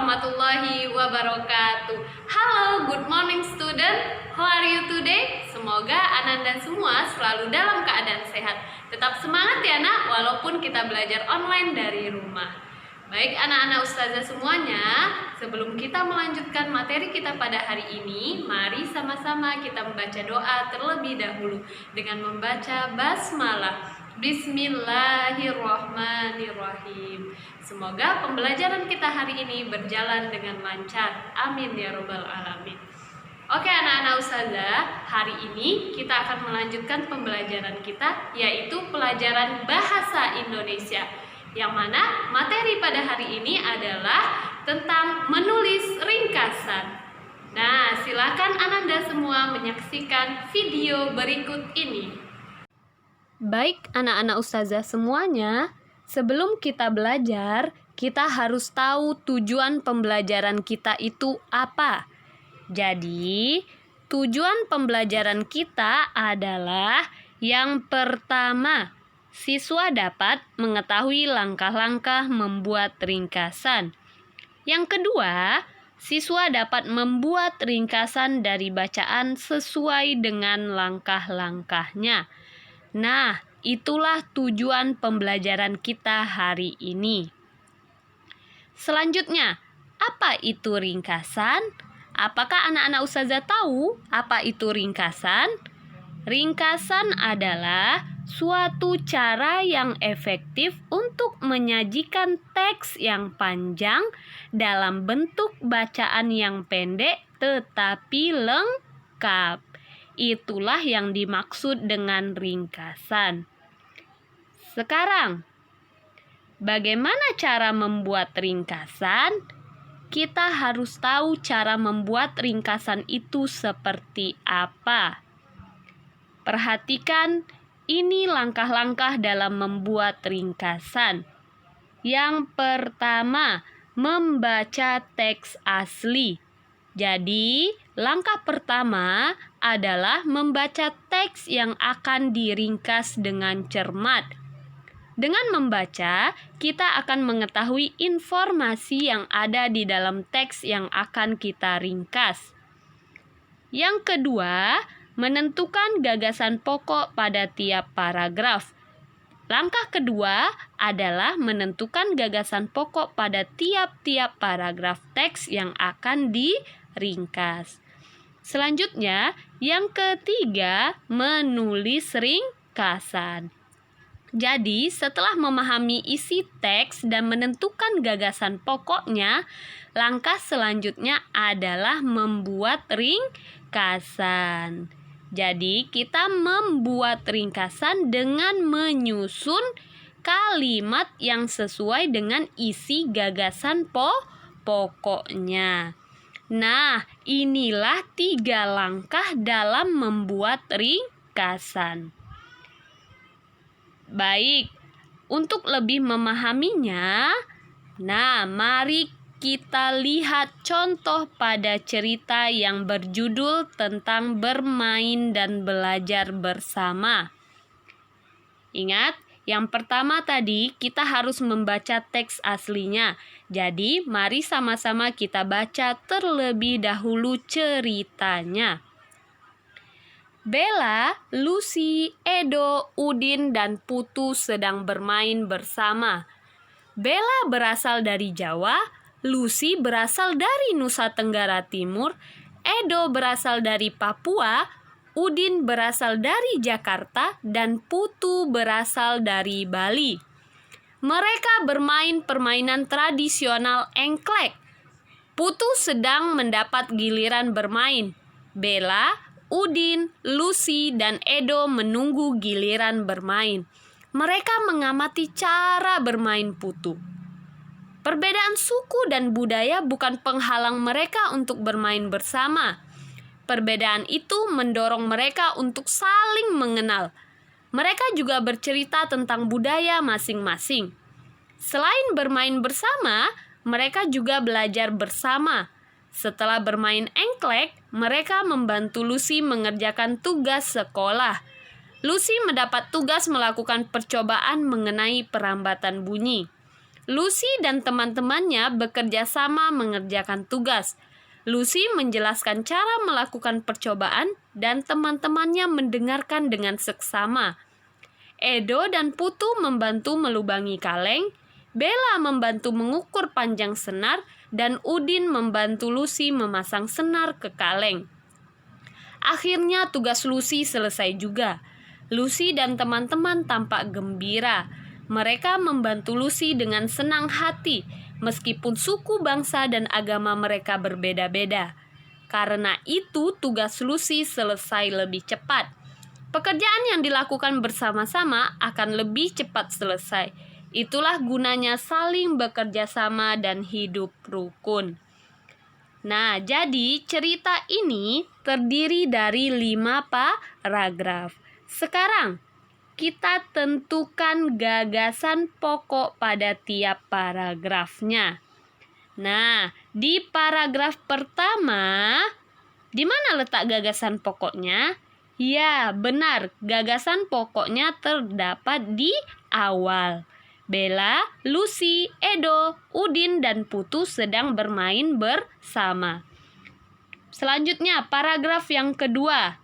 warahmatullahi wabarakatuh. Halo, good morning student. How are you today? Semoga Ananda semua selalu dalam keadaan sehat. Tetap semangat ya nak, walaupun kita belajar online dari rumah. Baik anak-anak ustazah semuanya, sebelum kita melanjutkan materi kita pada hari ini, mari sama-sama kita membaca doa terlebih dahulu dengan membaca basmalah. Bismillahirrahmanirrahim. Semoga pembelajaran kita hari ini berjalan dengan lancar. Amin ya robbal alamin. Oke anak-anak ustazah, hari ini kita akan melanjutkan pembelajaran kita, yaitu pelajaran bahasa Indonesia. Yang mana materi pada hari ini adalah tentang menulis ringkasan. Nah, silakan Ananda semua menyaksikan video berikut ini. Baik anak-anak ustazah semuanya, sebelum kita belajar, kita harus tahu tujuan pembelajaran kita itu apa. Jadi, tujuan pembelajaran kita adalah yang pertama, siswa dapat mengetahui langkah-langkah membuat ringkasan. Yang kedua, siswa dapat membuat ringkasan dari bacaan sesuai dengan langkah-langkahnya. Nah, itulah tujuan pembelajaran kita hari ini. Selanjutnya, apa itu ringkasan? Apakah anak-anak ustazah tahu apa itu ringkasan? Ringkasan adalah suatu cara yang efektif untuk menyajikan teks yang panjang dalam bentuk bacaan yang pendek tetapi lengkap. Itulah yang dimaksud dengan ringkasan. Sekarang, bagaimana cara membuat ringkasan? Kita harus tahu cara membuat ringkasan itu seperti apa. Perhatikan, ini langkah-langkah dalam membuat ringkasan. Yang pertama, membaca teks asli. Jadi, langkah pertama adalah membaca teks yang akan diringkas dengan cermat. Dengan membaca, kita akan mengetahui informasi yang ada di dalam teks yang akan kita ringkas. Yang kedua, menentukan gagasan pokok pada tiap paragraf. Langkah kedua adalah menentukan gagasan pokok pada tiap-tiap paragraf teks yang akan diringkas. Selanjutnya, yang ketiga, menulis ringkasan. Jadi, setelah memahami isi teks dan menentukan gagasan pokoknya, langkah selanjutnya adalah membuat ringkasan. Jadi, kita membuat ringkasan dengan menyusun kalimat yang sesuai dengan isi gagasan pokoknya. Nah, inilah 3 langkah dalam membuat ringkasan. Baik, untuk lebih memahaminya, mari kita lihat contoh pada cerita yang berjudul tentang bermain dan belajar bersama. Ingat, yang pertama tadi kita harus membaca teks aslinya. Jadi, mari sama-sama kita baca terlebih dahulu ceritanya. Bella, Lucy, Edo, Udin, dan Putu sedang bermain bersama. Bella berasal dari Jawa, Lucy berasal dari Nusa Tenggara Timur, Edo berasal dari Papua, Udin berasal dari Jakarta, dan Putu berasal dari Bali. Mereka bermain permainan tradisional engklek. Putu sedang mendapat giliran bermain. Bella, Udin, Lucy, dan Edo menunggu giliran bermain. Mereka mengamati cara bermain Putu. Perbedaan suku dan budaya bukan penghalang mereka untuk bermain bersama. Perbedaan itu mendorong mereka untuk saling mengenal. Mereka juga bercerita tentang budaya masing-masing. Selain bermain bersama, mereka juga belajar bersama. Setelah bermain engklek, mereka membantu Lucy mengerjakan tugas sekolah. Lucy mendapat tugas melakukan percobaan mengenai perambatan bunyi. Lucy dan teman-temannya bekerja sama mengerjakan tugas. Lucy menjelaskan cara melakukan percobaan dan teman-temannya mendengarkan dengan seksama. Edo dan Putu membantu melubangi kaleng, Bella membantu mengukur panjang senar, dan Udin membantu Lucy memasang senar ke kaleng. Akhirnya tugas Lucy selesai juga. Lucy dan teman-teman tampak gembira. Mereka membantu Lucy dengan senang hati, meskipun suku, bangsa, dan agama mereka berbeda-beda. Karena itu, tugas Lucy selesai lebih cepat. Pekerjaan yang dilakukan bersama-sama akan lebih cepat selesai. Itulah gunanya saling bekerja sama dan hidup rukun. Nah, jadi cerita ini terdiri dari 5 paragraf. Sekarang, kita tentukan gagasan pokok pada tiap paragrafnya. Nah, di paragraf pertama, di mana letak gagasan pokoknya? Ya, benar, gagasan pokoknya terdapat di awal. Bella, Lucy, Edo, Udin, dan Putu sedang bermain bersama. Selanjutnya, paragraf yang kedua.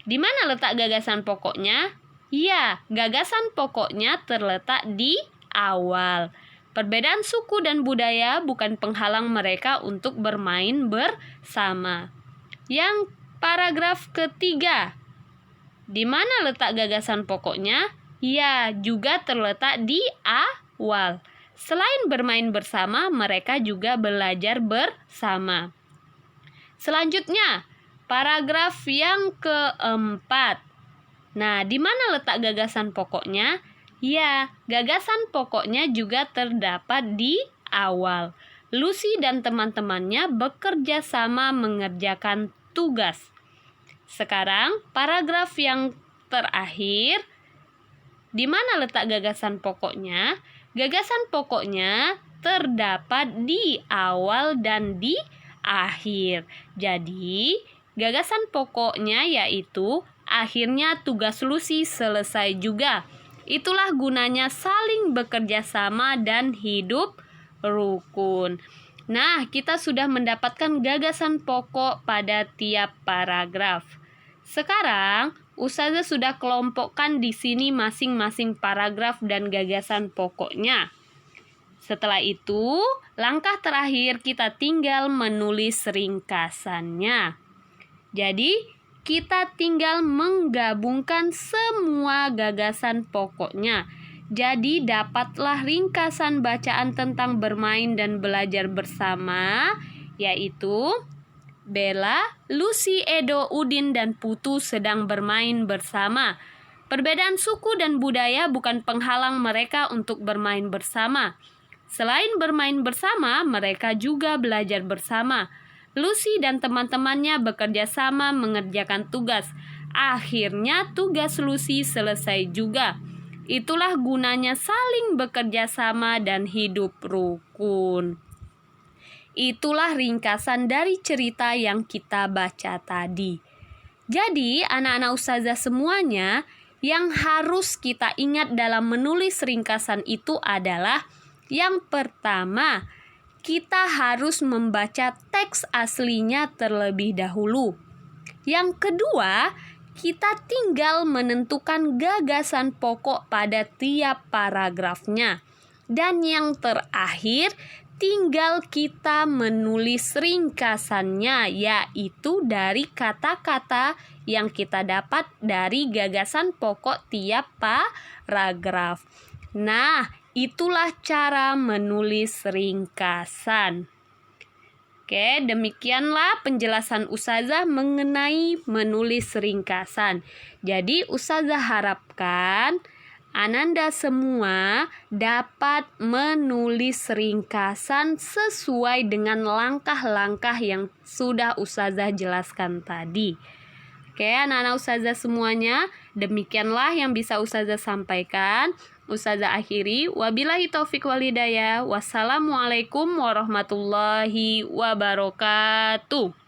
Di mana letak gagasan pokoknya? Ya, gagasan pokoknya terletak di awal. Perbedaan suku dan budaya bukan penghalang mereka untuk bermain bersama. Yang paragraf ketiga. Di mana letak gagasan pokoknya? Ya, juga terletak di awal. Selain bermain bersama, mereka juga belajar bersama. Selanjutnya, paragraf yang keempat. Nah, di mana letak gagasan pokoknya? Ya, gagasan pokoknya juga terdapat di awal. Lucy dan teman-temannya bekerja sama mengerjakan tugas. Sekarang, paragraf yang terakhir. Di mana letak gagasan pokoknya? Gagasan pokoknya terdapat di awal dan di akhir. Jadi, gagasan pokoknya yaitu akhirnya tugas Lucy selesai juga. Itulah gunanya saling bekerja sama dan hidup rukun. Nah, kita sudah mendapatkan gagasan pokok pada tiap paragraf. Sekarang, Ustazah sudah kelompokkan di sini masing-masing paragraf dan gagasan pokoknya. Setelah itu, langkah terakhir kita tinggal menulis ringkasannya. Jadi, kita tinggal menggabungkan semua gagasan pokoknya. Jadi, dapatlah ringkasan bacaan tentang bermain dan belajar bersama, yaitu Bella, Lucy, Edo, Udin, dan Putu sedang bermain bersama. Perbedaan suku dan budaya bukan penghalang mereka untuk bermain bersama. Selain bermain bersama, mereka juga belajar bersama. Lucy dan teman-temannya bekerja sama mengerjakan tugas. Akhirnya tugas Lucy selesai juga. Itulah gunanya saling bekerja sama dan hidup rukun. Itulah ringkasan dari cerita yang kita baca tadi. Jadi, anak-anak ustazah semuanya, yang harus kita ingat dalam menulis ringkasan itu adalah yang pertama, kita harus membaca teks aslinya terlebih dahulu. Yang kedua, kita tinggal menentukan gagasan pokok pada tiap paragrafnya. Dan yang terakhir, tinggal kita menulis ringkasannya, yaitu dari kata-kata yang kita dapat dari gagasan pokok tiap paragraf. Nah, itulah cara menulis ringkasan. Oke, demikianlah penjelasan Ustazah mengenai menulis ringkasan. Jadi, Ustazah harapkan Ananda semua dapat menulis ringkasan sesuai dengan langkah-langkah yang sudah Ustazah jelaskan tadi. Oke, anak-anak Ustazah semuanya, demikianlah yang bisa Ustazah sampaikan. Ustazah akhiri, wabillahi taufiq walhidayah. Wassalamualaikum warahmatullahi wabarakatuh.